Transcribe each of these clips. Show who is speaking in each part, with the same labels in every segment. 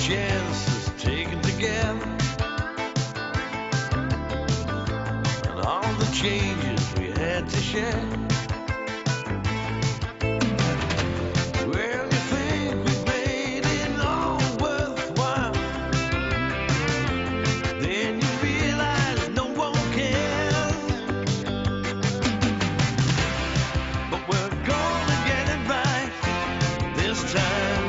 Speaker 1: chances taken together, and all the changes we had to share. Well, you think we made it all worthwhile, then you realize no one cares. But we're gonna get it right this time,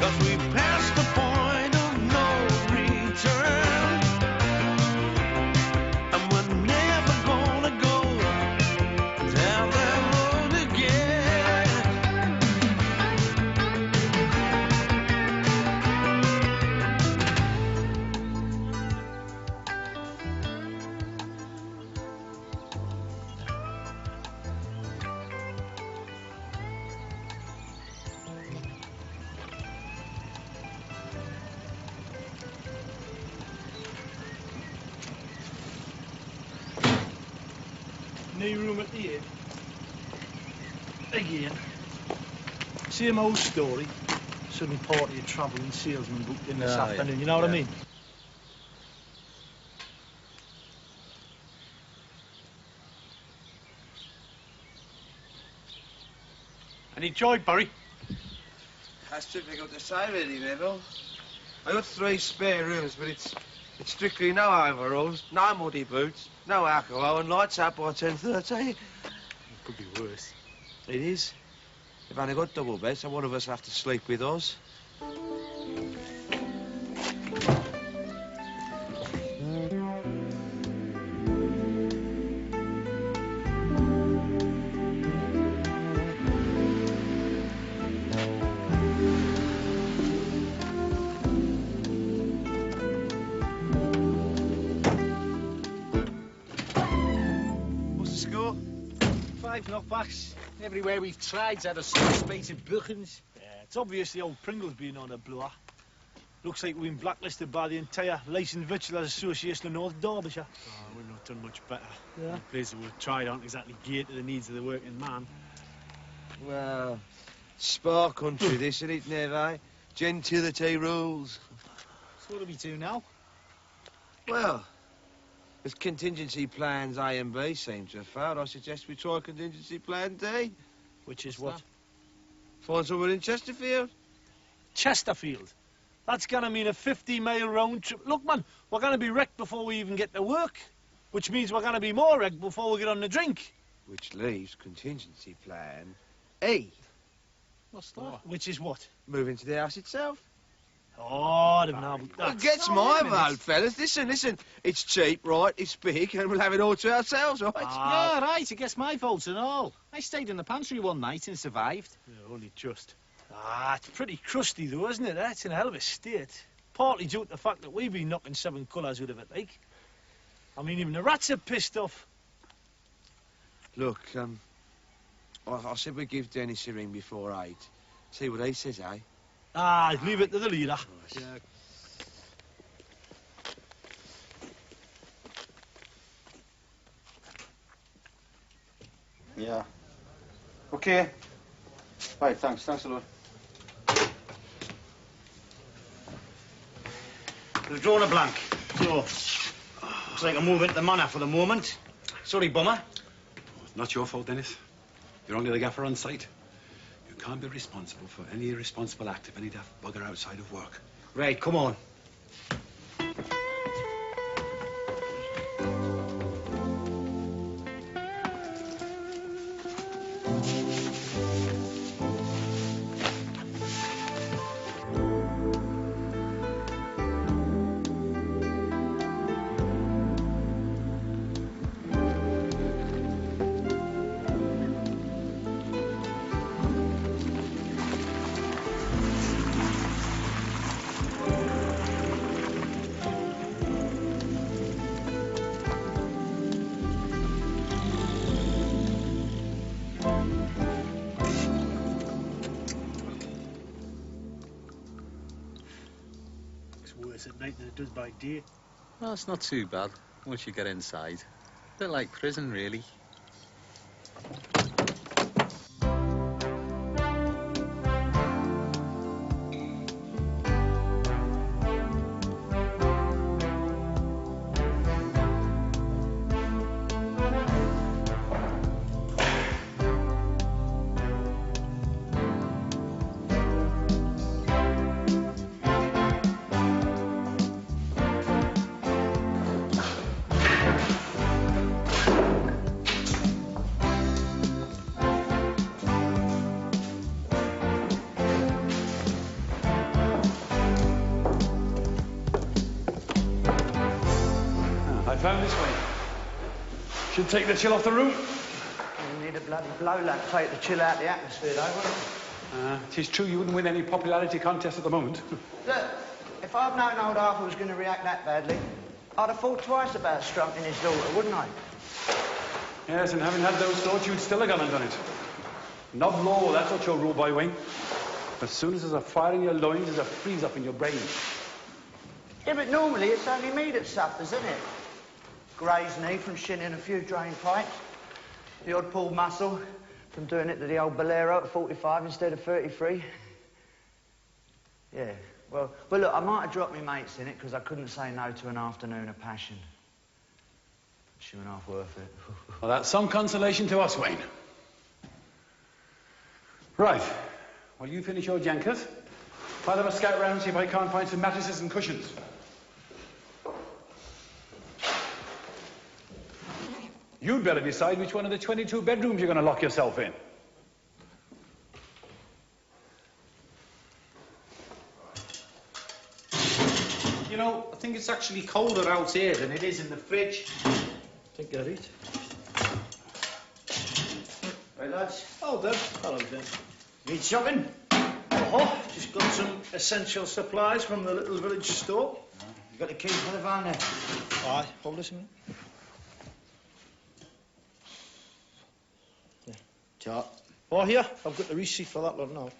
Speaker 1: 'cause we passed the point of no return, and we're never gonna go down that road again.
Speaker 2: New room at the inn. Again. Same old story. Sudden party of travelling salesmen booked in this afternoon, you know what I mean? Any joy, Barry?
Speaker 3: That's difficult to say, really, Neville. I got 3 spare rooms, but it's strictly no overalls, no muddy boots, no alcohol, and lights up by 10:30.
Speaker 2: It could be worse.
Speaker 3: It is. They've only got double beds, so one of us have to sleep with us. What's the score?
Speaker 2: 5 knockbacks.
Speaker 4: Everywhere we've tried's had a sore spate of bookings.
Speaker 2: Yeah, it's obvious the old Pringle's been on a blower. Looks like we've been blacklisted by the entire Licensed Victualers Association of North Derbyshire.
Speaker 5: Oh, we've not done much better.
Speaker 2: Yeah.
Speaker 5: The places we've tried aren't exactly geared to the needs of the working man.
Speaker 3: Well, spa country this, isn't it, Neve? Gentility rules.
Speaker 4: So what do we do now?
Speaker 3: Well, as contingency plans A and B seem to have failed, I suggest we try contingency plan D.
Speaker 2: Which is
Speaker 4: What's
Speaker 2: what?
Speaker 3: Find someone in Chesterfield.
Speaker 2: Chesterfield. That's gonna mean a 50-mile round trip. Look, man, we're gonna be wrecked before we even get to work, which means we're gonna be more wrecked before we get on the drink.
Speaker 3: Which leaves contingency plan E.
Speaker 4: What's that?
Speaker 2: Which is what?
Speaker 3: Moving to the house itself.
Speaker 2: Oh, they've now...
Speaker 3: Well, gets my vote, fellas. Listen. It's cheap, right? It's big, and we'll have it all to ourselves, right?
Speaker 4: Yeah, right, it gets my votes and all. I stayed in the pantry one night and survived.
Speaker 5: Yeah, only just.
Speaker 2: It's pretty crusty, though, isn't it? It's in a hell of a state. Partly due to the fact that we've been knocking 7 colours out of it, like. I mean, even the rats are pissed off.
Speaker 3: Look, I said we'd give Dennis a ring before 8. See what he says, eh?
Speaker 2: Leave it to the leader.
Speaker 5: Yeah.
Speaker 6: Yeah. Okay. Right, thanks a lot. We've drawn a blank, so looks like I'm moving to the manor for the moment. Sorry, bummer.
Speaker 5: It's not your fault, Dennis. You're only the gaffer on site. You can't be responsible for any irresponsible act of any daft bugger outside of work.
Speaker 6: Right, come on.
Speaker 2: Worse at night than it does by day.
Speaker 7: Well, it's not too bad once you get inside. A bit like prison, really.
Speaker 5: found this way. Should take the chill off the room.
Speaker 6: You need a bloody blow lamp plate to chill out the atmosphere, though, wouldn't it?
Speaker 5: It is true you wouldn't win any popularity contest at the moment.
Speaker 6: Look, if I'd known old Arthur was going to react that badly, I'd have thought twice about strumping his daughter, wouldn't I?
Speaker 5: Yes, and having had those thoughts, you'd still have gone and done it. Not law, that's what you're ruled by, Wayne. As soon as there's a fire in your loins, there's a freeze-up in your brain.
Speaker 6: Yeah, but normally it's only me that suffers, isn't it? Grazed knee from shinning a few drain pipes. The odd pulled muscle from doing it to the old Bolero at 45 instead of 33. Yeah, well, look, I might have dropped my mates in it because I couldn't say no to an afternoon of passion. Sure enough worth it.
Speaker 5: Well, that's some consolation to us, Wayne. Right. Well, you finish your jankers. I'll have a scout round and see if I can't find some mattresses and cushions. You'd better decide which one of the 22 bedrooms you're going to lock yourself in.
Speaker 4: You know, I think it's actually colder out here than it is in the fridge.
Speaker 2: Take a read.
Speaker 6: Right, lads?
Speaker 2: Oh, Deb. Hello, Deb.
Speaker 6: Need shopping?
Speaker 2: Oh, just got some essential supplies from the little village store.
Speaker 6: You got the keys for the van there?
Speaker 2: Aye, hold this a minute. Yeah.
Speaker 6: Chart.
Speaker 2: Oh, here, I've got the receipt for that lot now.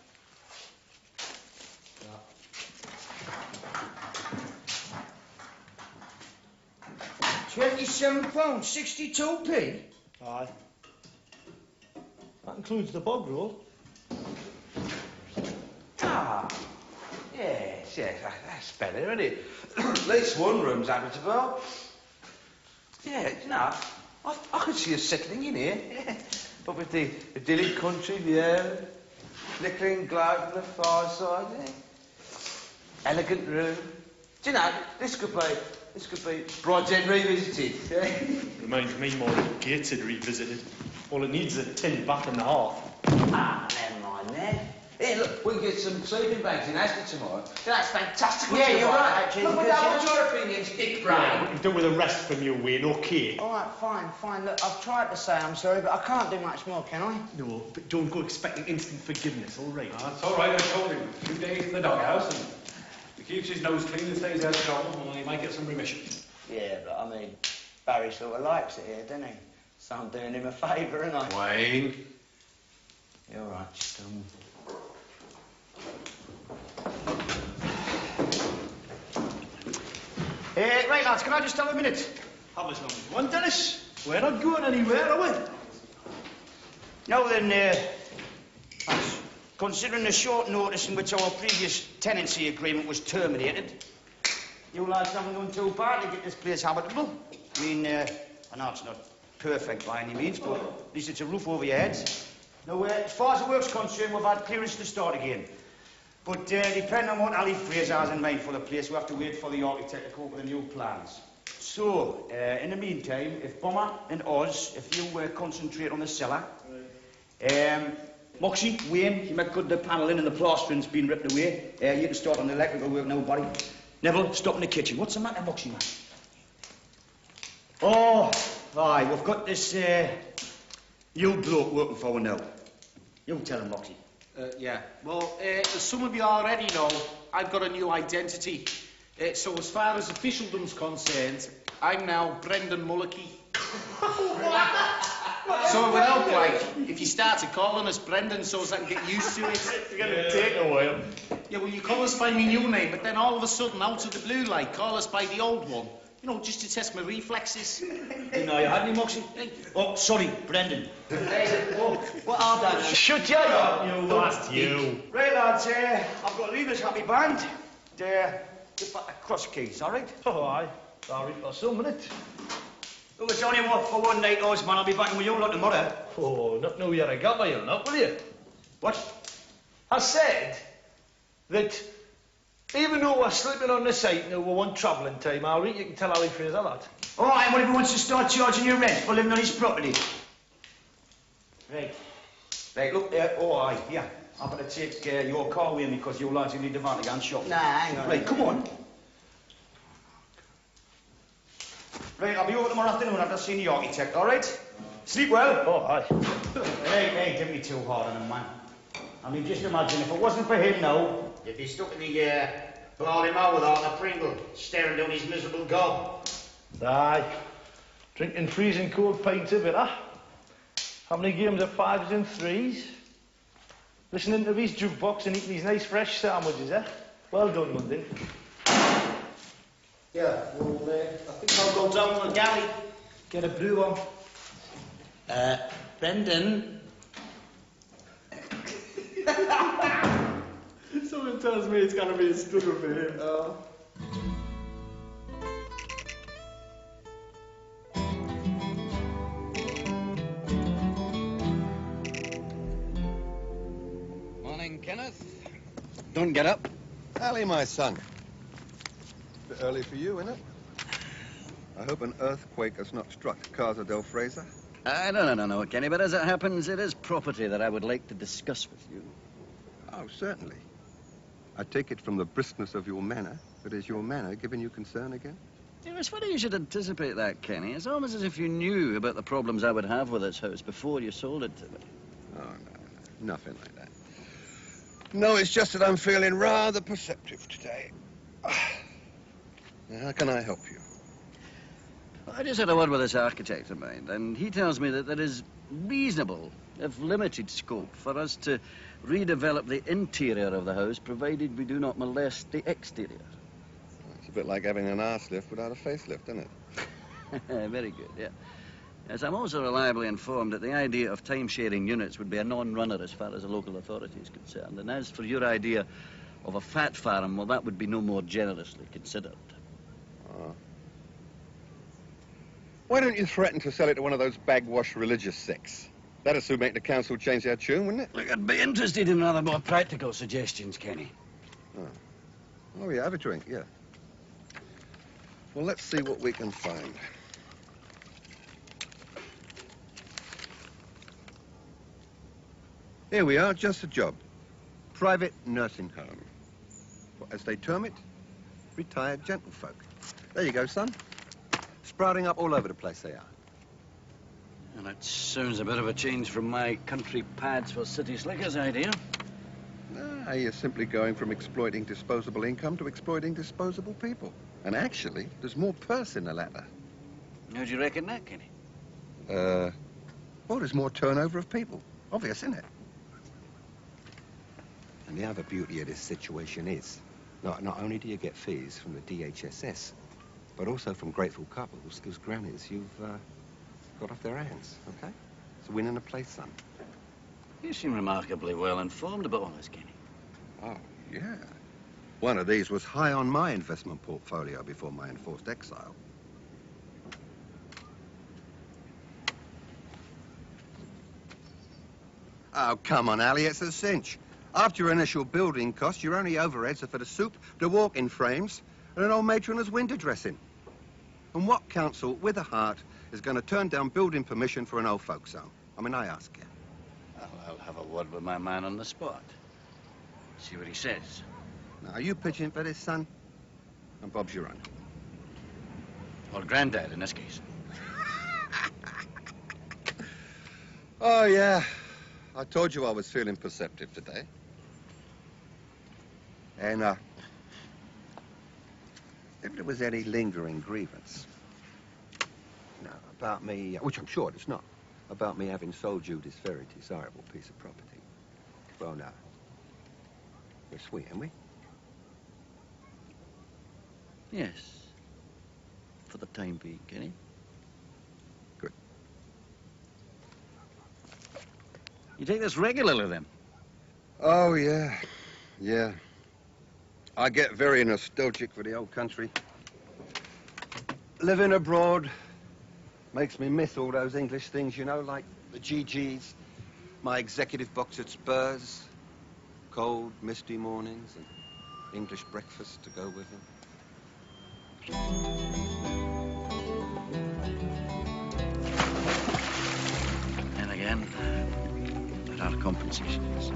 Speaker 6: £27.62p?
Speaker 2: Aye. That includes the bog roll.
Speaker 3: Ah, yes, that's better, isn't it? At least one room's habitable. Yeah, you know, I could see us settling in here. Yeah. But with the idyllic country, the air, flickering glow from the fireside, yeah. Elegant room. Do you know, this could be Brideshead revisited. Yeah.
Speaker 2: Reminds me more of Gateshead revisited. All it needs is a tin bath and a half.
Speaker 3: Ah, never mind then. Hey, look, we can get some sleeping bags in Ashley tomorrow. That's fantastic.
Speaker 6: Yeah, you're right, actually.
Speaker 3: Look, what's your opinion, Dick Brown?
Speaker 2: We can do with a rest from you, Wayne, okay?
Speaker 6: All right, fine. Look, I've tried to say I'm sorry, but I can't do much more, can I?
Speaker 2: No, but don't go expecting instant forgiveness, all right?
Speaker 5: That's all right, I told him. 2 days in the doghouse, and he keeps his nose clean and stays out of trouble, well, he might get some remission.
Speaker 6: Yeah, but I mean, Barry sort of likes it here, doesn't he? So I'm doing him a favour, ain't I?
Speaker 5: Wayne.
Speaker 6: You're right, just, right, lads, can I just have a minute?
Speaker 2: Have as long as you want, Dennis. We're not going anywhere, are we?
Speaker 6: Now then, lads, considering the short notice in which our previous tenancy agreement was terminated, you lads haven't done too bad to get this place habitable. I mean, I know it's not perfect by any means, but at least it's a roof over your heads. Now, as far as the work's concerned, we've had clearance to start again. But depending on what Ali Fraser has in mind for the place, we have to wait for the architect to come up with the new plans. So, in the meantime, if Bomber and Oz, if you concentrate on the cellar. Moxie, Wayne, you make good the panelling and the plastering's been ripped away. You can start on the electrical work now, buddy. Neville, stop in the kitchen. What's the matter, Moxie, man? Oh, aye, we've got this new bloke working for us now. You tell him, Moxie.
Speaker 4: Yeah. Well, as some of you already know, I've got a new identity. So as far as officialdom's concerned, I'm now Brendan Mullicky. So it would help, like, if you started calling us Brendan so as I can get used to it.
Speaker 2: It's gonna take a while.
Speaker 4: Yeah, well, you call us by my new name, but then all of a sudden, out of the blue, like, call us by the old one. You know, just to test my reflexes.
Speaker 6: Didn't know you had any, Moxie? Oh, sorry, Brendan. What are that?
Speaker 2: Shut your mouth, you last you.
Speaker 6: Right, lads, I've got to leave this happy band. Get back the cross keys, all right?
Speaker 2: Oh, aye. Sorry for some minute.
Speaker 6: Look, it's only for one night, Oz, man. I'll be back with you lot tomorrow.
Speaker 2: Oh, not know you're a gaffer, you'll not, will you?
Speaker 6: What?
Speaker 2: I said that even though we're sleeping on the site and we want travelling time, Harry, you can tell Ali Fraser that.
Speaker 6: All right, and what if he wants to start charging you rent for living on his property? Right. Right, look, oh, aye, yeah. I better take your car with me because you lads will need the van to go and shop. Nah, hang on. Right, come on. Right, I'll be over tomorrow afternoon after seeing the architect, all right? Sleep well.
Speaker 2: Oh, aye.
Speaker 6: Hey, don't be too hard on him, man. I mean, just imagine, if it wasn't for him now, he'd be stuck in the, ball him out with all the Pringle, staring down his miserable gob.
Speaker 2: Aye. Drinking freezing cold pints of it, huh? How many games of 5s and 3s? Listening to his jukebox and eating these nice fresh sandwiches, eh? Well done, London.
Speaker 6: Yeah, well, I think I'll go down to the galley, get a brew on. Brendan.
Speaker 2: Someone tells me it's gonna be a struggle for him.
Speaker 8: Morning, Kenneth. Don't get up.
Speaker 9: Ali, my son. Bit early for you, isn't it? I hope an earthquake has not struck Casa del Fraser.
Speaker 8: No, Kenny, but as it happens, it is property that I would like to discuss with you.
Speaker 9: Oh, certainly. I take it from the briskness of your manner, but is your manner giving you concern again?
Speaker 8: You know, it's funny you should anticipate that, Kenny. It's almost as if you knew about the problems I would have with this house before you sold it to me.
Speaker 9: Oh, no, nothing like that. No, it's just that I'm feeling rather perceptive today. Now, how can I help you?
Speaker 8: Well, I just had a word with this architect of mine, and he tells me that there is reasonable, if limited, scope for us to redevelop the interior of the house, provided we do not molest the exterior.
Speaker 9: It's a bit like having an arse lift without a facelift, isn't it?
Speaker 8: Very good, yeah. Yes, I'm also reliably informed that the idea of time-sharing units would be a non-runner as far as the local authority is concerned. And as for your idea of a fat farm, well, that would be no more generously considered.
Speaker 9: Oh. Why don't you threaten to sell it to one of those bagwash religious sects? That'd soon make the council change their tune, wouldn't it?
Speaker 8: Look, I'd be interested in other more practical suggestions, Kenny.
Speaker 9: Oh, yeah, have a drink, yeah. Well, let's see what we can find. Here we are, just a job. Private nursing home. Or, as they term it, retired gentlefolk. There you go, son. Sprouting up all over the place they are.
Speaker 8: And that sounds a bit of a change from my country pads for city slickers idea.
Speaker 9: Ah, you're simply going from exploiting disposable income to exploiting disposable people. And actually, there's more purse in the latter.
Speaker 8: How do you reckon that, Kenny?
Speaker 9: Well, there's more turnover of people. Obvious, isn't it? And the other beauty of this situation is, not only do you get fees from the DHSS, but also from grateful couples whose grannies you've got off their hands, okay? It's a win and a place, son.
Speaker 8: You seem remarkably well informed about all this, Kenny.
Speaker 9: Oh, yeah. One of these was high on my investment portfolio before my enforced exile. Oh, come on, Ali, it's a cinch. After your initial building costs, your only overheads are for the soup, the walk-in frames, and an old matron's window dressing. And what council with a heart is going to turn down building permission for an old folks' home? I mean, I ask you.
Speaker 8: Well, I'll have a word with my man on the spot. See what he says.
Speaker 9: Now, are you pitching for this, son? And Bob's your own.
Speaker 8: Or Granddad, in this case.
Speaker 9: Oh, yeah. I told you I was feeling perceptive today. And, if there was any lingering grievance, about me, which I'm sure it's not, about me having sold you this very desirable piece of property, well, now, we're sweet, aren't we?
Speaker 8: Yes. For the time being, Kenny.
Speaker 9: Good.
Speaker 8: You take this regularly, then?
Speaker 9: Oh, yeah. Yeah. I get very nostalgic for the old country. Living abroad makes me miss all those English things, you know, like the GGs, my executive box at Spurs, cold, misty mornings, and English breakfast to go with them.
Speaker 8: And again, there are compensations.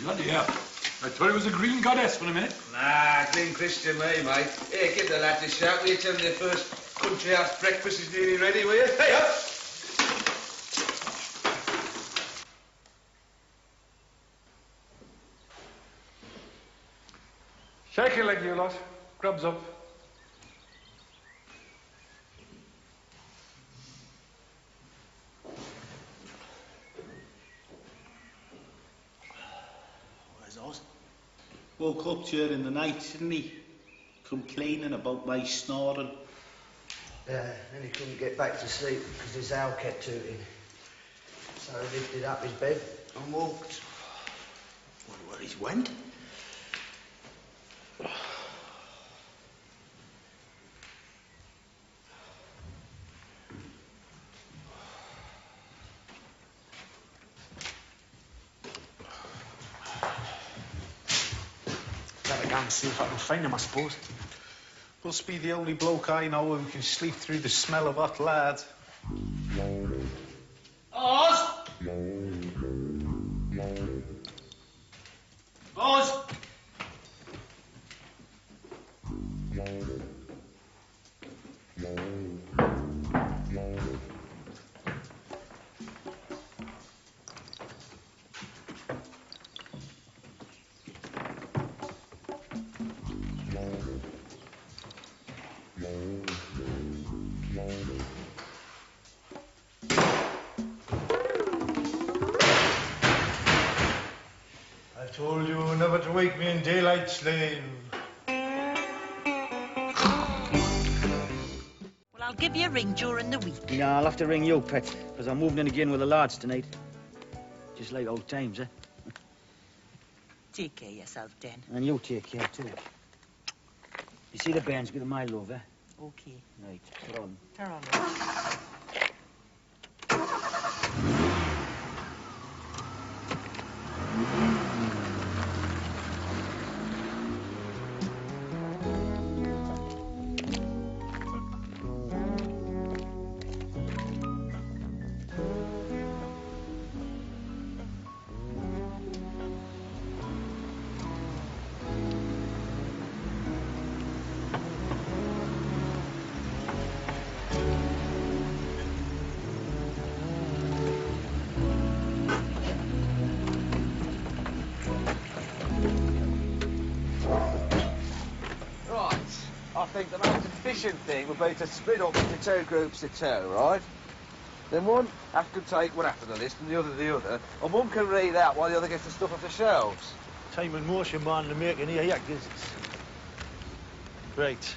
Speaker 5: Bloody hell. I thought it was a green goddess for a minute.
Speaker 3: Nah, green Christian me, mate. Here, give the lads a shout. Will you tell them their first country house breakfast is nearly ready, will you? Hey, up!
Speaker 5: Shake your leg, you lot. Grubs up.
Speaker 4: Where's Oz? Woke up during the night, didn't he? Complaining about my snoring.
Speaker 6: Then he couldn't get back to sleep because his owl kept tooting. So he lifted up his bed and walked.
Speaker 4: Wonder where he's went.
Speaker 10: Better go and see if I can find him, I suppose.
Speaker 4: Must be the only bloke I know who can sleep through the smell of hot lard. Oz! Oz!
Speaker 2: I told you never to wake me in daylight, slave.
Speaker 11: Well, I'll give you a ring during the week.
Speaker 6: Yeah, I'll have to ring you, pet, because I'm moving in again with the lads tonight. Just like old times, eh?
Speaker 11: Take care of yourself, then.
Speaker 6: And you take care, too. You see the bairns with my love, eh?
Speaker 11: Okay.
Speaker 6: Right, put on.
Speaker 11: Turn on.
Speaker 3: I think the most efficient thing would be to split up into two groups of two, right? Then one has to take one after the list and the other the other, and one can read out while the other gets the stuff off the shelves.
Speaker 2: Time and motion, man, the making here, yeah, gives it. Right.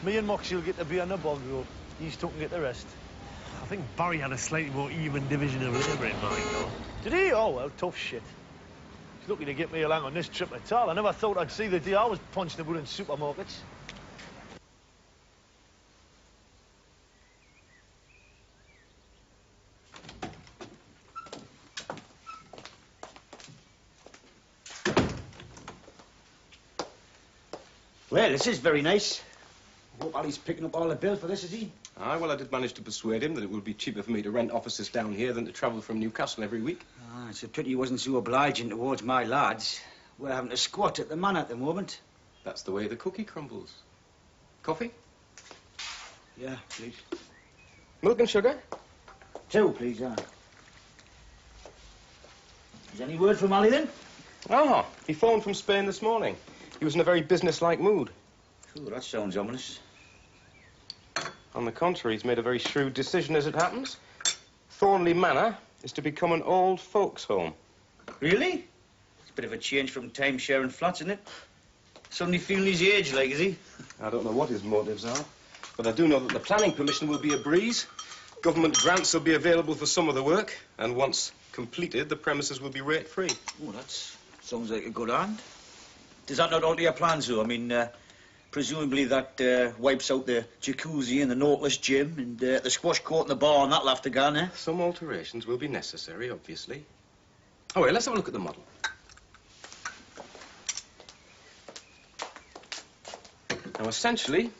Speaker 2: Me and Moxie will get the beer and the bog roll. These two can get the rest.
Speaker 10: I think Barry had a slightly more even division of labour in mind, though.
Speaker 2: Did he? Oh, well, tough shit. He's lucky to get me along on this trip at all. I never thought I'd see the day I was punching about in supermarkets.
Speaker 6: Well, this is very nice. I hope Ali's picking up all the bill for this, is he?
Speaker 12: Aye, well, I did manage to persuade him that it would be cheaper for me to rent offices down here than to travel from Newcastle every week.
Speaker 6: Ah, it's a pity he wasn't so obliging towards my lads. We're having to squat at the manor at the moment.
Speaker 12: That's the way the cookie crumbles. Coffee?
Speaker 6: Yeah, please.
Speaker 12: Milk and sugar?
Speaker 6: Two, please, Is any word from Ali, then?
Speaker 12: Ah, he phoned from Spain this morning. He was in a very business-like mood.
Speaker 6: Ooh, that sounds ominous.
Speaker 12: On the contrary, he's made a very shrewd decision as it happens. Thornley Manor is to become an old folks' home.
Speaker 6: Really? It's a bit of a change from time-sharing flats, isn't it? Suddenly feeling his age, like, is he?
Speaker 12: I don't know what his motives are, but I do know that the planning permission will be a breeze. Government grants will be available for some of the work, and once completed, the premises will be rate-free.
Speaker 6: Oh, that sounds like a good hand. Does that not alter your plans, though? I mean, presumably that wipes out the jacuzzi and the Nautilus gym and the squash court and the bar and that'll have to go, eh?
Speaker 12: Some alterations will be necessary, obviously. Oh, wait, let's have a look at the model. Now, essentially,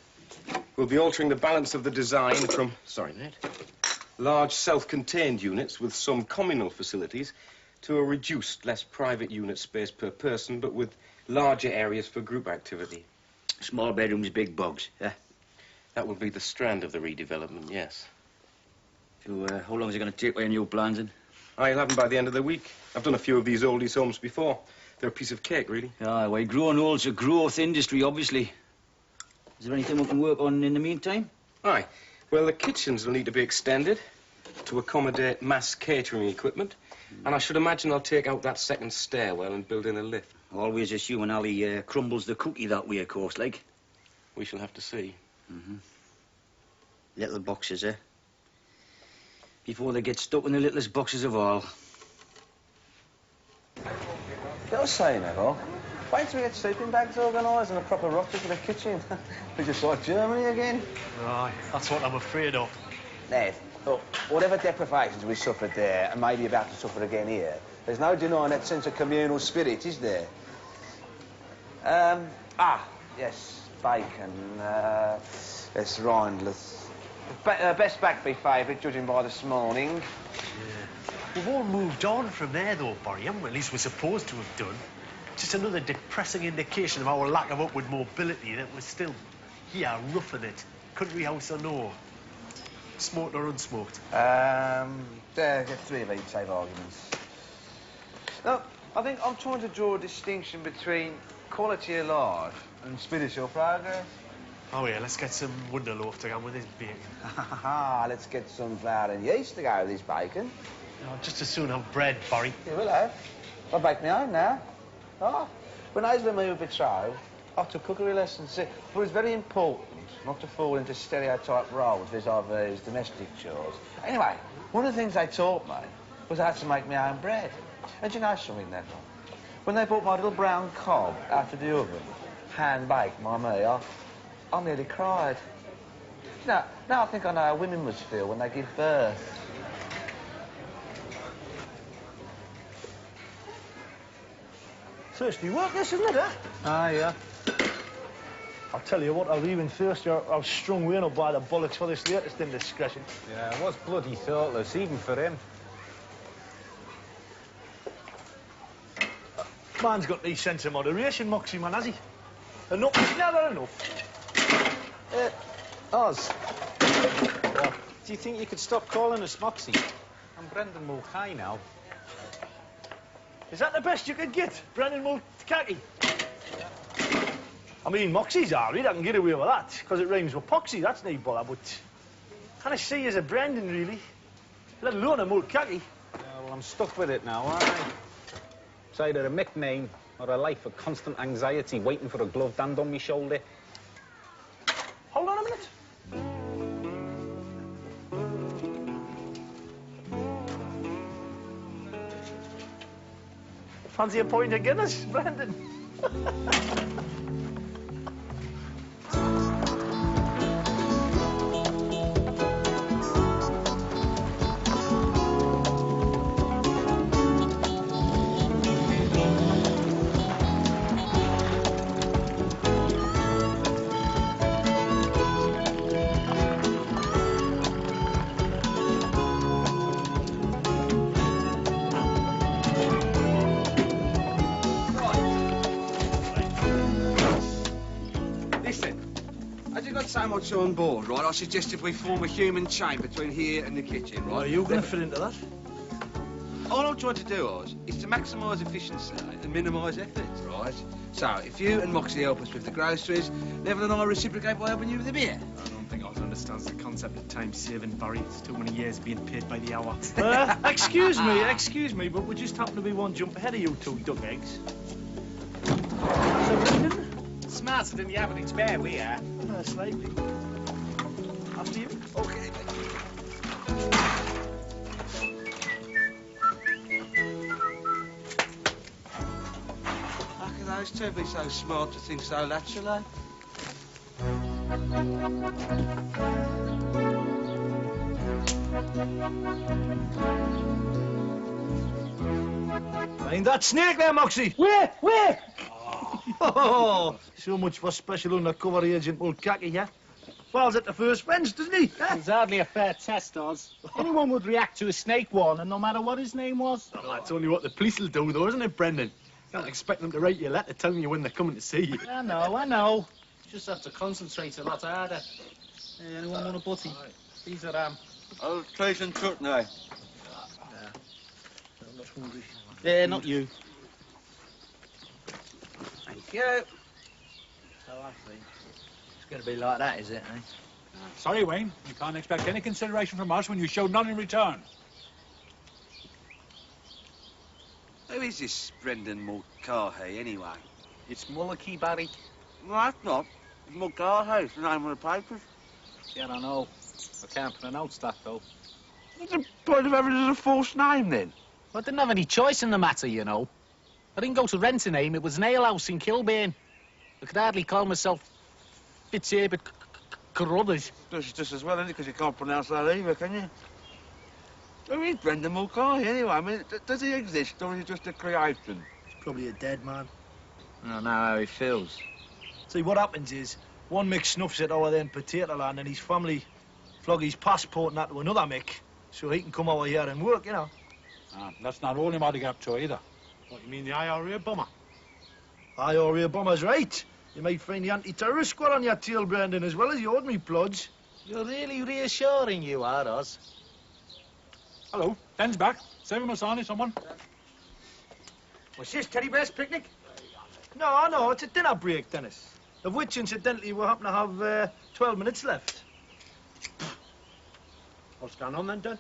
Speaker 12: we'll be altering the balance of the design from, sorry, mate, large self-contained units with some communal facilities to a reduced, less private unit space per person, but with larger areas for group activity.
Speaker 6: Small bedrooms, big bugs, yeah?
Speaker 12: That will be the strand of the redevelopment, yes.
Speaker 6: So, how long is it going to take with your new plans, then?
Speaker 12: I'll have them by the end of the week. I've done a few of these oldies homes before. They're a piece of cake, really.
Speaker 6: Ah, well, growing old's a growth industry, obviously. Is there anything we can work on in the meantime?
Speaker 12: Aye. Well, the kitchens will need to be extended to accommodate mass catering equipment. And I should imagine I'll take out that second stairwell and build in a lift.
Speaker 6: Always assuming Ali crumbles the cookie that way, of course, like.
Speaker 12: We shall have to see.
Speaker 6: Mm-hmm. Little boxes, eh? Before they get stuck in the littlest boxes of all.
Speaker 3: I was saying, Neville, wait till we get sleeping bags organised and a proper roster for the kitchen. We're just like Germany again.
Speaker 10: Aye, that's what I'm afraid of.
Speaker 3: Ned, look, whatever deprivations we suffered there and maybe about to suffer again here, there's no denying that sense of communal spirit, is there? Yes, bacon, yes, rindless. Best back be favourite, judging by this morning.
Speaker 10: Yeah. We've all moved on from there, though, Barry, haven't we? At least we're supposed to have done. Just another depressing indication of our lack of upward mobility, that we're still here, roughing it. Country house or no. Smoked or unsmoked?
Speaker 3: There, get three of each save arguments. No, I think I'm trying to draw a distinction between quality of life and spiritual progress.
Speaker 10: Oh, yeah, let's get some Wonderloaf to go with this bacon.
Speaker 3: Let's get some flour and yeast to go with this bacon.
Speaker 10: No, just as soon have bread, Barry.
Speaker 3: Yeah, we'll have. I'll bake my own now. Oh, when I was with me with betrothed, I took cookery lessons. See, but it's very important not to fall into stereotype roles vis-a-vis domestic chores. Anyway, one of the things they taught me was how to make my own bread. And do you know something, Neville? When they brought my little brown cob out of the oven, hand-baked by me, I nearly cried. Now I think I know how women must feel when they give birth.
Speaker 2: Thirsty work, this, isn't it, eh?
Speaker 3: Ah, yeah.
Speaker 2: I'll tell you what, I'll be even thirstier. I was strung way up by the bollocks for this latest indiscretion.
Speaker 5: Yeah, it was bloody thoughtless, even for him.
Speaker 2: Man's got any sense of moderation, Moxie, man, has he? Enough is never enough.
Speaker 5: Oz. What? Do you think you could stop calling us Moxie? I'm Brendan Mulcahy now.
Speaker 2: Is that the best you could get, Brendan Mulcahy? I mean, Moxie's all right, I can get away with that, because it rhymes with Poxy, that's no bother, but can I see you as a Brendan, really? Let alone a Mulcahy.
Speaker 5: Yeah, well, I'm stuck with it now, aren't I? It's either a nickname or a life of constant anxiety, waiting for a gloved hand on my shoulder.
Speaker 2: Hold on a minute. Fancy a pint of Guinness, Brendan?
Speaker 3: So much on board, right? I suggested we form a human chain between here and the kitchen, right?
Speaker 2: Are you going to fit into that?
Speaker 3: All I'm trying to do, Oz, is to maximise efficiency and minimise effort, right? So, if you and Moxie help us with the groceries, Neville and I reciprocate by helping you with the beer.
Speaker 10: I don't think Oz understands the concept of time saving, Barry. It's too many years being paid by the hour.
Speaker 2: Excuse me, but we just happen to be one jump ahead of you two duck eggs. So, Brendan?
Speaker 4: Smarter than the average bear, we are.
Speaker 2: Slightly. After you.
Speaker 3: Okay, How can those two be so smart to think so laterally?
Speaker 2: Ain't that snake there, Moxie? Where? Oh, so much for special undercover agent Mulcahy, yeah? falls at the first fence, doesn't he?
Speaker 4: It's hardly a fair test, Oz. Anyone would react to a snake warning, no matter what his name was.
Speaker 10: Well, that's only what the police will do, though, isn't it, Brendan? Can't expect them to write you a letter telling you when they're coming to see you.
Speaker 4: I know. Just have to concentrate a lot harder. Hey, anyone want a butty? These are,
Speaker 3: I'll try some truck now.
Speaker 4: Yeah, not you.
Speaker 3: Thank you.
Speaker 6: So I see. It's going to be like that, is it, eh?
Speaker 5: Sorry, Wayne. You can't expect any consideration from us when you show none in return.
Speaker 3: Who is this Brendan Mulcahy, anyway?
Speaker 4: It's Mullicky, Barry.
Speaker 3: No, that's not. It's Mulcahy, the name of the papers.
Speaker 4: Yeah, I know. I can't pronounce that, though.
Speaker 3: What's the point of having it as a false name, then?
Speaker 4: I didn't have any choice in the matter, you know. I didn't go to rent a name. It was an alehouse in Kilburn. I could hardly call myself Fitzherbert Carruthers.
Speaker 3: Just as well, isn't it? Because you can't pronounce that either, can you? Who is Brendan Mulcahy, anyway? I mean, does he exist, or is he just a creation?
Speaker 2: He's probably a dead man.
Speaker 6: I don't know how he feels.
Speaker 2: See, what happens is, one Mick snuffs it over there in Potato Land and his family flog his passport and that to another Mick, so he can come over here and work, you know.
Speaker 5: That's not all him out to get up to either.
Speaker 10: What, you mean the IRA bomber?
Speaker 2: IRA bomber's right. You might find the anti-terrorist squad on your tail, Brendan, as well as the ordinary plodge.
Speaker 4: You're really reassuring, you are, Oz.
Speaker 5: Hello, Den's back. Save him a sign, someone.
Speaker 6: What's this, Teddy Bear's picnic?
Speaker 2: No, it's a dinner break, Dennis. Of which, incidentally, we happen to have 12 minutes left.
Speaker 10: What's going on then, Dad?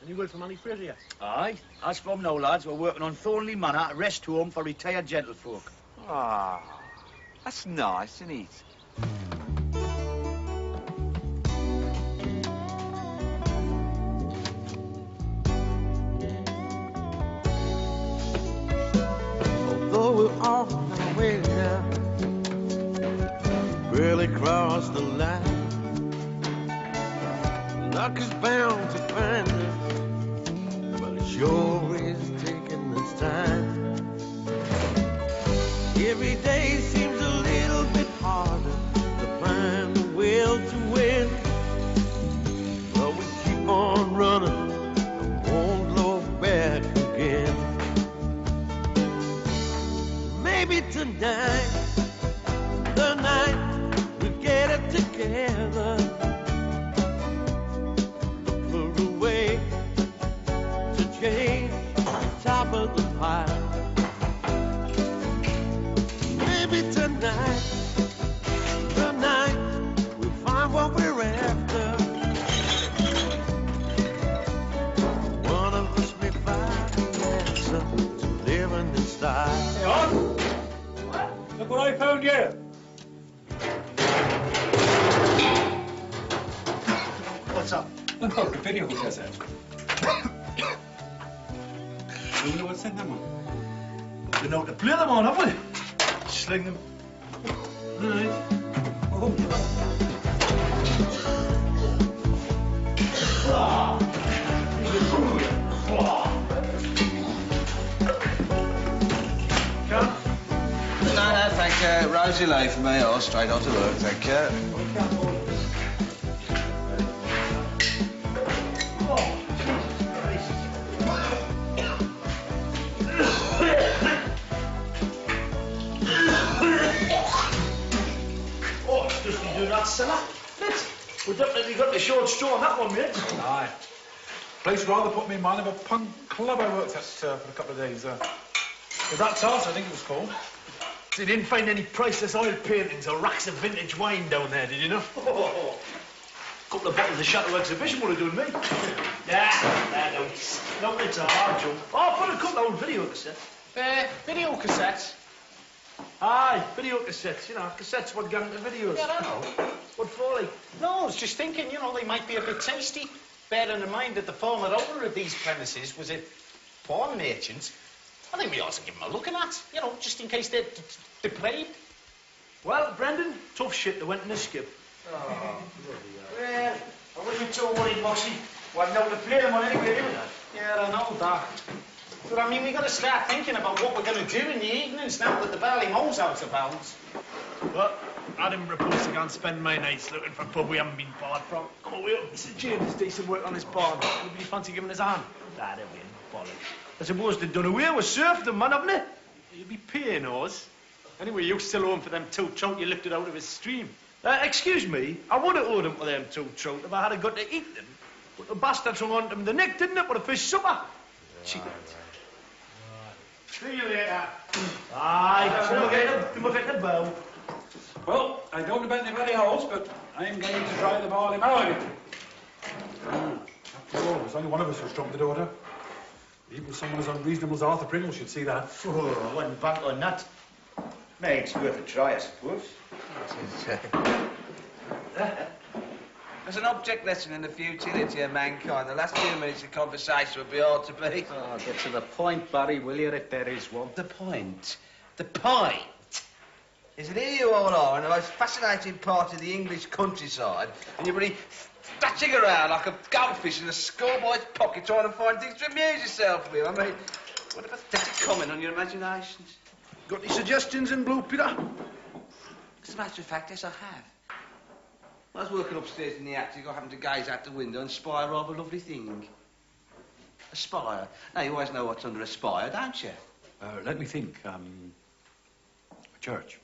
Speaker 10: Any word from Annie Fraser yet?
Speaker 6: Aye. As from no, lads, we're working on Thornley Manor, a rest home for retired gentlefolk.
Speaker 3: Ah, that's nice, isn't it?
Speaker 1: Although we're off our way now, barely crossed the line. Luck is bound to find us, but it sure is taking this time. Every day seems a little bit harder to find the will to win, but we keep on running and won't look back again. Maybe tonight, the night we get it together. Look for a way to change the top of the pile. Maybe tonight, the night we'll find what we're after. One of us may find the answer to living in style.
Speaker 5: Hey, on. Look what I found here.
Speaker 2: What's up?
Speaker 5: Look, the video cassette. You know what's in them on?
Speaker 2: We know how to play them on, haven't we? Sling them. Right.
Speaker 5: Oh,
Speaker 3: No, thank you. Rosy late for me, or straight on to work, thank you.
Speaker 2: Oh, it's just been doing that cellar. We've definitely got the short straw on that one, mate.
Speaker 5: aye. Place rather put me in mind of a punk club I worked at for a couple of days. Was that Tart, I think it was called.
Speaker 2: So you didn't find any priceless oil paintings or racks of vintage wine down there, did you know? A couple of bottles of Chateau Exhibition would have done me. No, it's a hard jump. Oh, I've got a couple of old video cassettes.
Speaker 4: Video cassettes.
Speaker 2: Aye, video cassettes, you know, cassettes would go into videos.
Speaker 4: Yeah, I know.
Speaker 2: What for, like?
Speaker 4: No, I was just thinking, you know, they might be a bit tasty. Bearing in mind that the former owner of these premises was a porn merchant. I think we ought to give them a look at, you know, just in case they're depraved.
Speaker 2: Well, Brendan, tough shit, they went in a skip.
Speaker 6: Oh, well, I wasn't too worried, Moxie. Wasn't able to play them on anyway, did we?
Speaker 4: Yeah, I know that. But I mean, we got to start thinking about what we're going to do in the evenings now that the Ballymo's out of bounds.
Speaker 2: Well,
Speaker 10: I didn't propose to go and spend my nights looking for a pub we haven't been barred from. Come on, Will. Mr. James does decent work on his barn. Anybody fancy giving us a hand?
Speaker 6: That'd be bollocks. I suppose they've done away with serfdom, man, haven't they?
Speaker 10: You'd be paying us. Anyway, you still owe him for them 2 trout you lifted out of his stream.
Speaker 6: Excuse me, I would have owed him for them 2 trout if I had got to eat them. But the bastards hung on to them the neck, didn't it, for a fish supper? Cheap.
Speaker 10: See you later.
Speaker 6: Aye, don't forget the bell.
Speaker 5: Well, I don't know about anybody else, but I'm going to try the barley market. After all, there's only one of us who's trumped the daughter. Even someone as unreasonable as Arthur Pringle should see that.
Speaker 6: Oh, I wouldn't bank on that. Mate, it's worth a try, I suppose.
Speaker 3: As an object lesson in the futility of mankind, the last few minutes of conversation would be hard to beat.
Speaker 7: Oh, get to the point, Barry, will you, if there is one?
Speaker 3: The point? The point is that here you all are in the most fascinating part of the English countryside, and you're really scratching around like a goldfish in a schoolboy's pocket trying to find things to amuse yourself with. I mean, what a pathetic comment on your imaginations.
Speaker 6: Got any suggestions in blue, Peter?
Speaker 3: As a matter of fact, yes, I have. I was working upstairs in the attic. I happened to gaze out the window and spy a rather lovely thing. A spire. Now, you always know what's under a spire, don't you?
Speaker 5: Let me think. A church.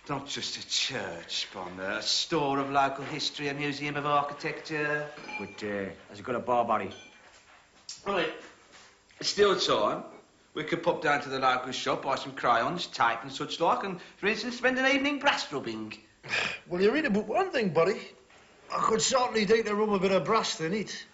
Speaker 3: Not just a church, Bonner. A store of local history, a museum of architecture.
Speaker 6: But, has it got a bar, Barry?
Speaker 3: Right. It's still time. We could pop down to the local shop, buy some crayons, tape and such like, and, for instance, spend an evening brass rubbing.
Speaker 6: Well, you read about one thing, buddy. I could certainly take to rub a bit of brass in it.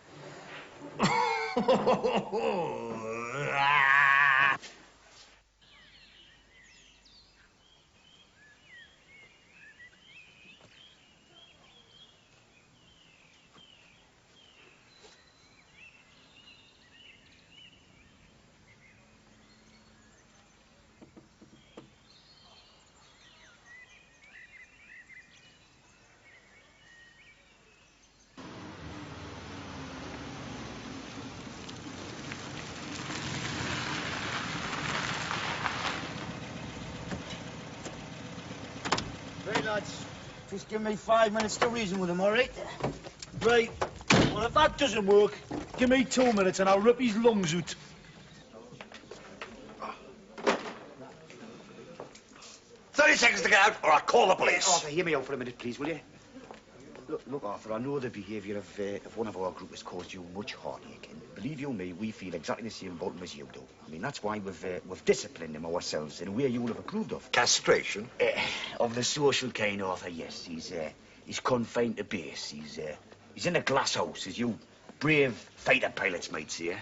Speaker 6: Right, lads. Just give me 5 minutes to reason with him, all right? Right. Well, if that doesn't work, give me 2 minutes and I'll rip his lungs out.
Speaker 13: 30 seconds to get out, or I'll call the police.
Speaker 6: Arthur, hear me out for a minute, please, will you? Look, Arthur, I know the behaviour of one of our group has caused you much heartache, and believe you me, we feel exactly the same about him as you do. I mean, that's why we've disciplined him ourselves in a way you would have approved of.
Speaker 13: Castration?
Speaker 6: Of the social kind, Arthur, yes. He's confined to base. He's in a glass house, as you brave fighter pilots might say.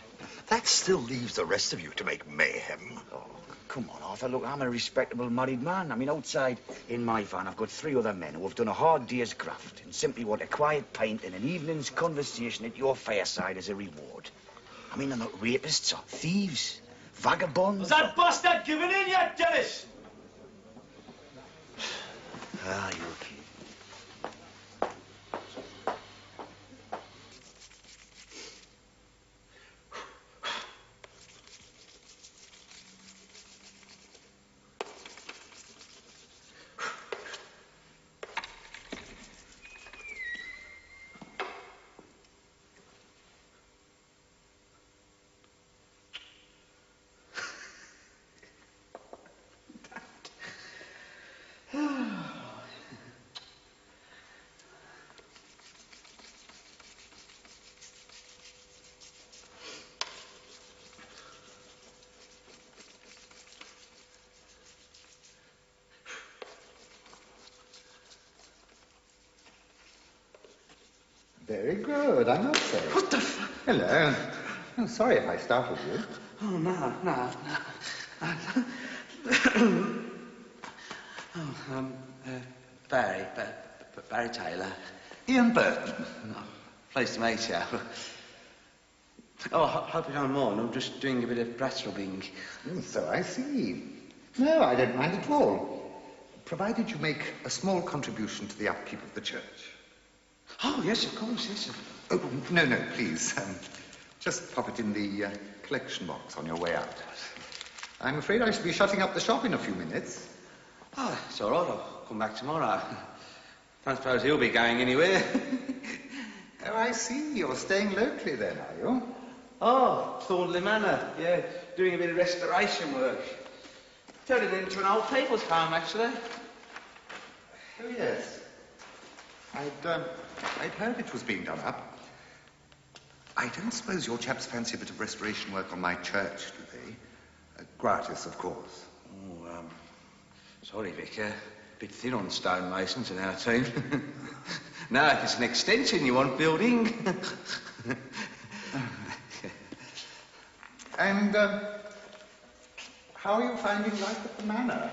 Speaker 13: That still leaves the rest of you to make mayhem.
Speaker 6: Oh, come on, Arthur. Look, I'm a respectable married man. I mean, outside in my van, I've got 3 other men who have done a hard day's graft and simply want a quiet pint and an evening's conversation at your fireside as a reward. I mean, they're not rapists or thieves, vagabonds.
Speaker 10: Was that bastard giving in yet, Dennis?
Speaker 6: Ah, you okay?
Speaker 14: Very good, I must say.
Speaker 3: What the f...
Speaker 14: Hello. Oh, sorry if I startled you.
Speaker 3: Oh, no. Barry Taylor.
Speaker 14: Ian Burton.
Speaker 3: Oh, pleased to meet you. Oh, I hope you don't mind. I'm just doing a bit of brass rubbing.
Speaker 14: So I see. No, I don't mind at all. Provided you make a small contribution to the upkeep of the church.
Speaker 3: Oh, yes, of course, yes.
Speaker 14: Oh, no, please. Just pop it in the collection box on your way out. I'm afraid I shall be shutting up the shop in a few minutes.
Speaker 3: Oh, it's all right. I'll come back tomorrow. Don't suppose he'll be going anywhere.
Speaker 14: Oh, I see. You're staying locally then, are you?
Speaker 3: Oh, Thornley Manor. Yeah, doing a bit of restoration work. Turning it into an old people's home, actually.
Speaker 14: Oh, yes. I'd heard it was being done up. I don't suppose your chaps fancy a bit of restoration work on my church, do they? Gratis, of course.
Speaker 3: Oh, sorry, Vicar. A bit thin on stonemasons in our team. Now, if it's an extension you want building.
Speaker 14: And, how are you finding life at the manor?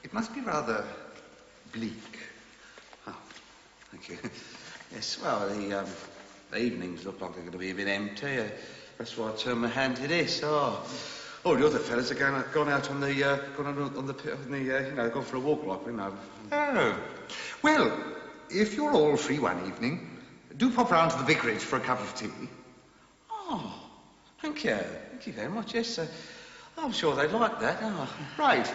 Speaker 14: It must be rather bleak.
Speaker 3: Oh, thank you. Yes, well, the evenings look like they're going to be a bit empty. That's why I turned my hand to this. Oh, all the other fellas are gone out on the, gone for a walk, like, you know.
Speaker 14: Oh. Well, if you're all free one evening, do pop round to the vicarage for a cup of tea.
Speaker 3: Oh, thank you. Thank you very much, yes. I'm sure they'd like that. Oh.
Speaker 14: Right.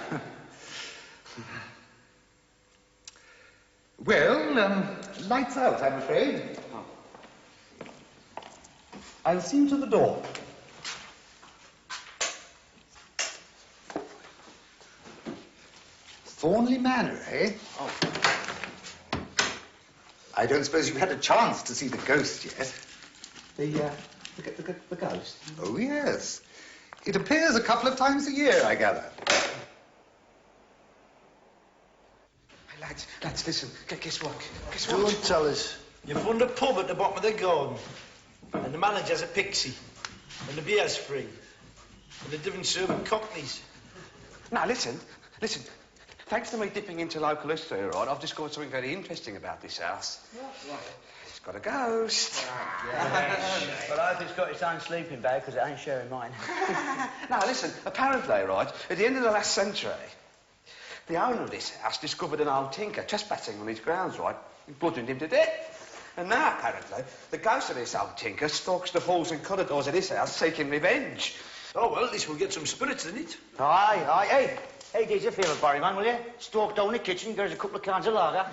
Speaker 14: Well, lights out, I'm afraid.
Speaker 3: Oh.
Speaker 14: I'll see you to the door. Thornley Manor, eh?
Speaker 3: Oh.
Speaker 14: I don't suppose you've had a chance to see the ghost yet.
Speaker 3: The ghost?
Speaker 14: Oh, yes. It appears a couple of times a year, I gather.
Speaker 3: Hey, lads, listen. Guess what?
Speaker 2: Don't tell us. You found a pub at the bottom of the garden. And the manager's a pixie. And the beer's free. And they didn't serve cockneys.
Speaker 3: Now, listen. Thanks to me dipping into local history, all right, I've discovered something very interesting about this house.
Speaker 6: What?
Speaker 3: It's got a ghost.
Speaker 6: But I hope it's got its own sleeping bag, because it ain't sharing mine.
Speaker 3: Now, listen, apparently, right, at the end of the last century, the owner of this house discovered an old tinker trespassing on his grounds, right? He bludgeoned him to death. And now, apparently, the ghost of this old tinker stalks the halls and corridors of this house seeking revenge.
Speaker 2: Oh, well, at least we'll get some spirits in it.
Speaker 6: Aye. Hey, geez, you feel it, Barry, man, will you? Stalk down the kitchen, there's a couple of cans of lager.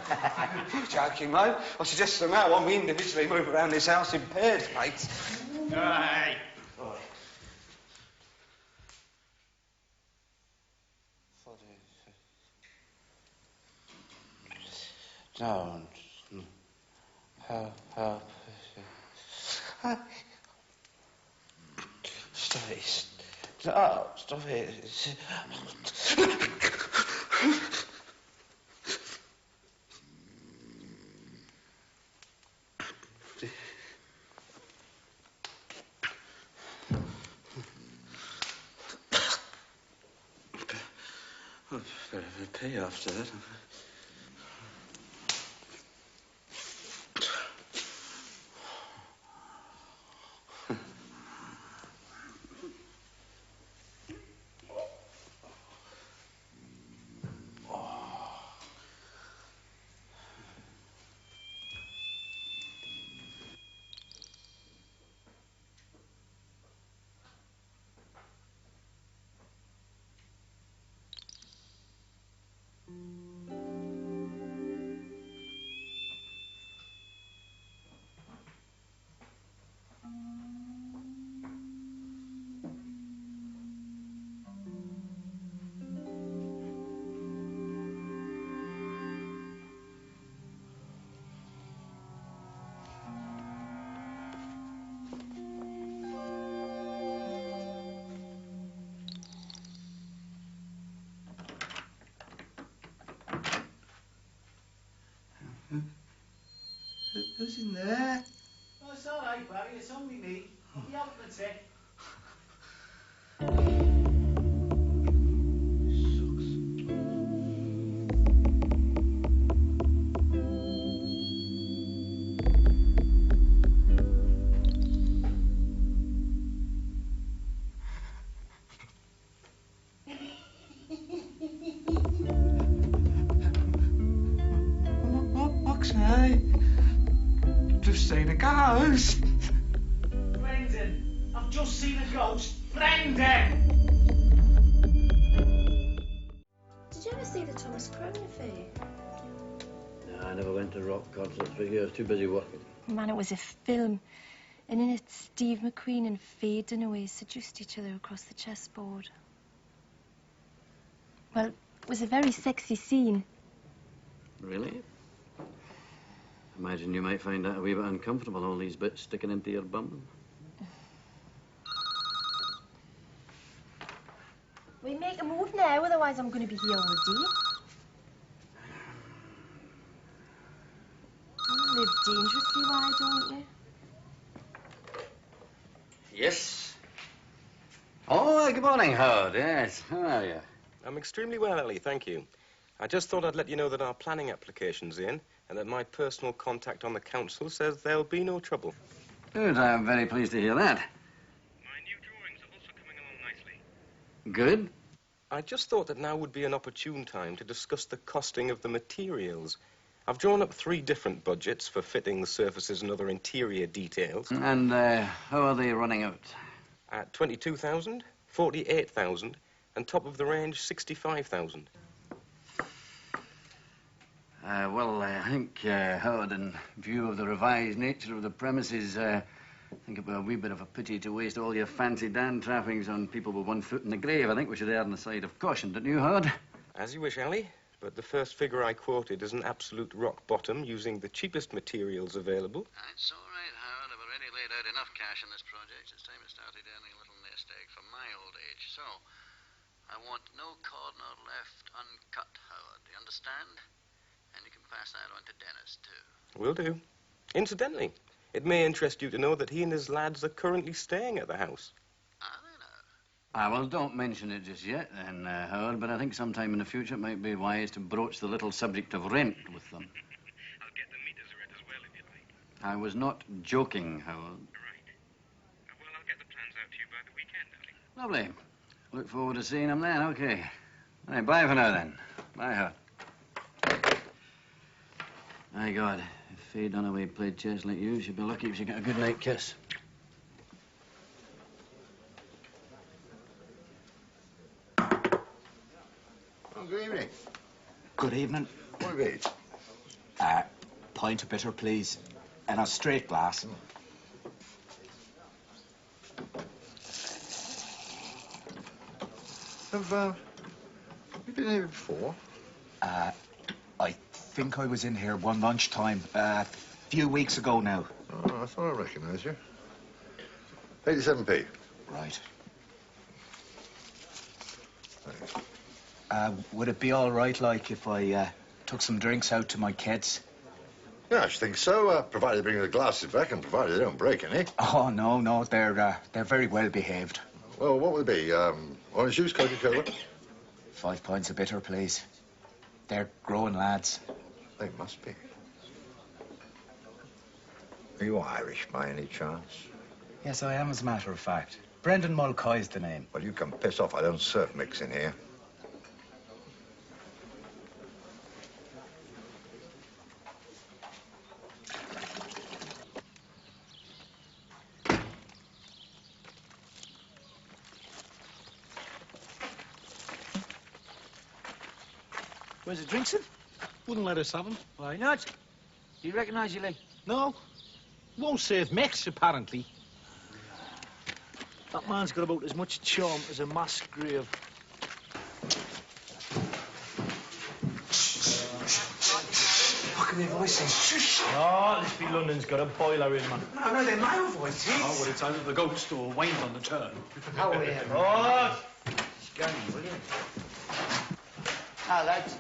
Speaker 3: You're joking, mate. I suggest from now on we individually move around this house in pairs, mate.
Speaker 2: Aye.
Speaker 3: Don't. Help. Stop it. Oh, stop it. Better have a pee after that. Who's in there?
Speaker 2: Oh, it's all right, Barry. It's only me. I'll be out in a sec.
Speaker 3: Just seen a ghost.
Speaker 2: Brendan, I've just seen a ghost. Brendan!
Speaker 15: Did you ever see the postponing a fee.
Speaker 8: No, I never went to rock concerts for years. Too busy working.
Speaker 15: Man, it was a film. And in it, Steve McQueen and Faye Dunaway seduced each other across the chessboard. Well, it was a very sexy scene.
Speaker 8: Really? Imagine you might find that a wee bit uncomfortable, all these bits sticking into your bum.
Speaker 15: We make a move now, otherwise I'm going to be here all day. You live dangerously, why don't you?
Speaker 8: Yes. Oh, good morning, Howard. Yes, how are you?
Speaker 12: I'm extremely well, Ellie, thank you. I just thought I'd let you know that our planning application's in and that my personal contact on the council says there'll be no trouble.
Speaker 8: Good, I'm very pleased to hear that.
Speaker 12: My new drawings are also coming along nicely.
Speaker 8: Good.
Speaker 12: I just thought that now would be an opportune time to discuss the costing of the materials. I've drawn up 3 different budgets for fitting the surfaces and other interior details.
Speaker 8: And how are they running out?
Speaker 12: At 22,000, 48,000, and top of the range, 65,000.
Speaker 8: Well, I think, Howard, in view of the revised nature of the premises, I think it would be a wee bit of a pity to waste all your fancy Dan trappings on people with 1 foot in the grave. I think we should err on the side of caution, don't you, Howard?
Speaker 12: As you wish, Ellie. But the first figure I quoted is an absolute rock bottom using the cheapest materials available.
Speaker 8: That's all right, Howard. I've already laid out enough cash on this project. It's time I started earning a little nest egg for my old age. So, I want no corner left uncut, Howard. Do you understand? And you can pass that on to Dennis, too.
Speaker 12: Will do. Incidentally, it may interest you to know that he and his lads are currently staying at the house.
Speaker 8: Well, don't mention it just yet, then, Howard, but I think sometime in the future it might be wise to broach the little subject of rent with them.
Speaker 12: I'll get the meters read as well, if you like.
Speaker 8: I was not joking, Howard.
Speaker 12: Right. Well, I'll get the plans out to you by the weekend, Ellie.
Speaker 8: Lovely. Look forward to seeing them then, okay. All right, bye for now, then. Bye, Howard. My God, if Faye Dunaway played chess like you, she'd be lucky if she got a good night kiss.
Speaker 14: Good evening.
Speaker 13: Good evening.
Speaker 14: What of it?
Speaker 13: Pint of bitter, please. And a straight glass.
Speaker 14: Have you been here before?
Speaker 13: I think I was in here one lunchtime, a few weeks ago now.
Speaker 14: Oh, I thought I recognised you. 87p.
Speaker 13: Right. Would it be all right, like, if I took some drinks out to my kids?
Speaker 14: Yeah, I should think so, provided they bring the glasses back and provided they don't break any.
Speaker 13: Oh, no, they're very well behaved.
Speaker 14: Well, what would it be? Orange juice, Coca-Cola?
Speaker 13: 5 pints of bitter, please. They're growing lads.
Speaker 14: They must be. Are you Irish by any chance?
Speaker 13: Yes, I am, as a matter of fact. Brendan Mulcoy's the name.
Speaker 14: Well, you can piss off. I don't serve mix in here.
Speaker 2: Where's the drinks in? Wouldn't let us have them.
Speaker 6: Why not? Do you recognise your leg?
Speaker 2: No. Won't save Mex, apparently. That man's got about as much charm as a mass grave.
Speaker 13: Look at their voices.
Speaker 2: Oh, this be London's got a boiler in, man.
Speaker 13: No, they're male voices.
Speaker 5: Oh, well, it's either the ghost or Wayne's on the turn.
Speaker 6: How are you?
Speaker 2: Oh!
Speaker 6: Scary, will you? Hi, lads.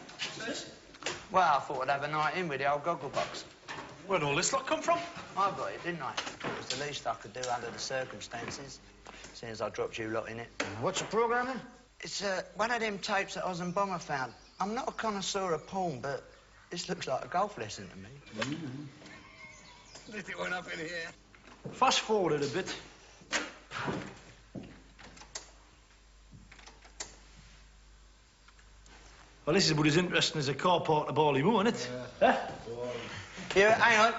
Speaker 6: Well, I thought I'd have a night in with the old goggle box.
Speaker 5: Where'd all this lot come from?
Speaker 6: I got it, didn't I? It was the least I could do under the circumstances, seeing as I dropped you lot in it.
Speaker 16: What's the programme then?
Speaker 6: It's one of them tapes that Oz and Bomber found. I'm not a connoisseur of porn, but this looks like a golf lesson to me.
Speaker 14: Let it one up in here.
Speaker 2: Fast forward it a bit. Well, this is about as interesting as a car park to Barleymoor, isn't it?
Speaker 6: Here, hang on.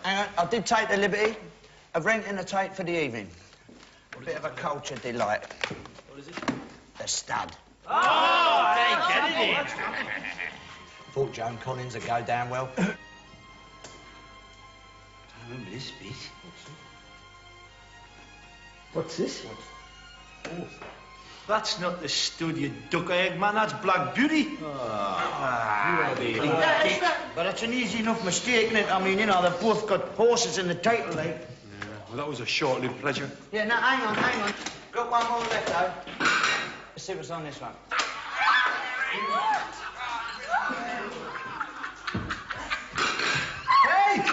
Speaker 6: I did take the liberty of renting a tape for the evening. A bit of a culture delight.
Speaker 2: What is it?
Speaker 6: The Stud. Oh, hey, get it in.
Speaker 16: Thought Joan Collins would go down well.
Speaker 6: I remember this bit.
Speaker 2: What's this? Oh. That's not the stud, you duck egg, man. That's Black Beauty.
Speaker 6: But it's an easy enough mistake, isn't it? I mean, you know, they've both got horses in the title, like.
Speaker 5: Yeah, well, that was a short-lived pleasure.
Speaker 6: Yeah, now, hang on. Got one more left, though. Let's see what's on this one.
Speaker 2: Hey!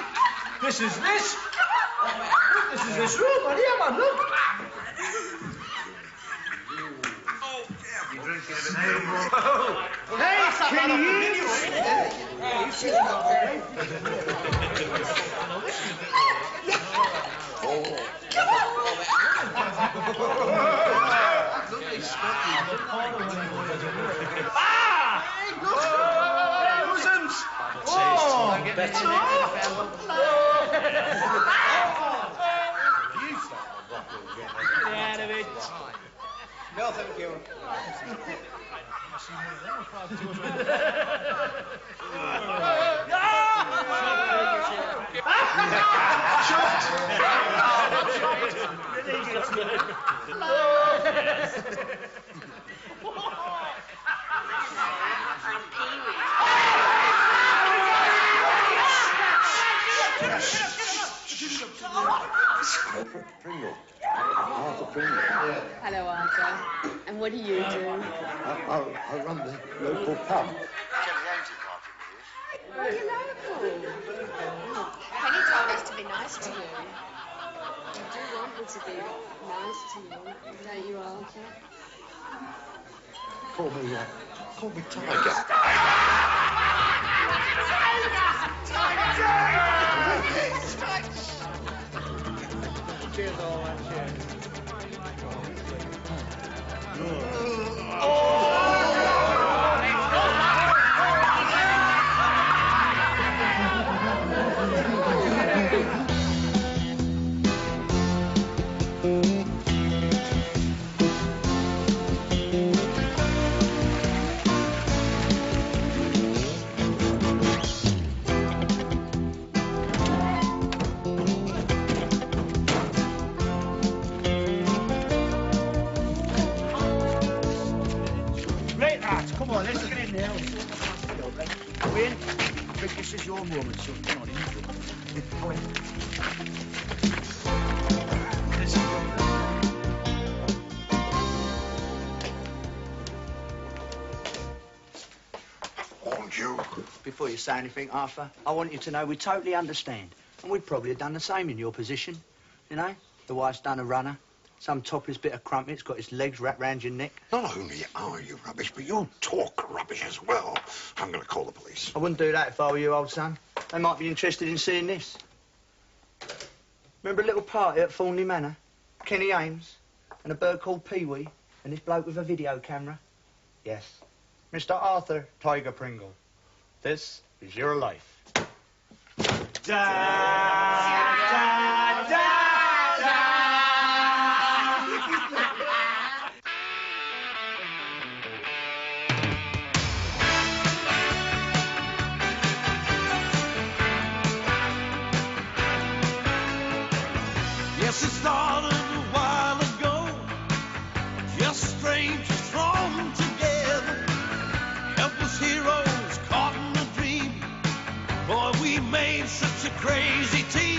Speaker 2: This is this! This is this room, man. Yeah, man, look!
Speaker 6: Hey, Kenny!
Speaker 2: Cousins!
Speaker 6: No, thank you.
Speaker 9: Pringle. Arthur Pringle.
Speaker 17: Hello, Arthur. And what do you do?
Speaker 9: I run the local pub.
Speaker 17: Oh, you're local. Penny told us to be nice to you. You do want me to be nice to you, don't you, Arthur?
Speaker 9: Call me Tiger.
Speaker 6: Cheers, all right, cheers. Right, lads, come on, let's get in now. Wayne, I think this is your moment, son. Come on, in. Go in.
Speaker 14: Warned you.
Speaker 16: Before you say anything, Arthur, I want you to know we totally understand. And we'd probably have done the same in your position. You know, the wife's done a runner. Some topless bit of crumpet's got his legs wrapped round your neck.
Speaker 14: Not only are you rubbish, but you talk rubbish as well. I'm going to call the police.
Speaker 16: I wouldn't do that if I were you, old son. They might be interested in seeing this. Remember a little party at Thornley Manor? Kenny Ames, and a bird called Pee-wee, and this bloke with a video camera? Yes. Mr. Arthur Tiger Pringle. This is your life.
Speaker 1: Yes, it started a while ago. Just strangers thrown together. Helpless heroes caught in a dream. Boy, we made such a crazy team.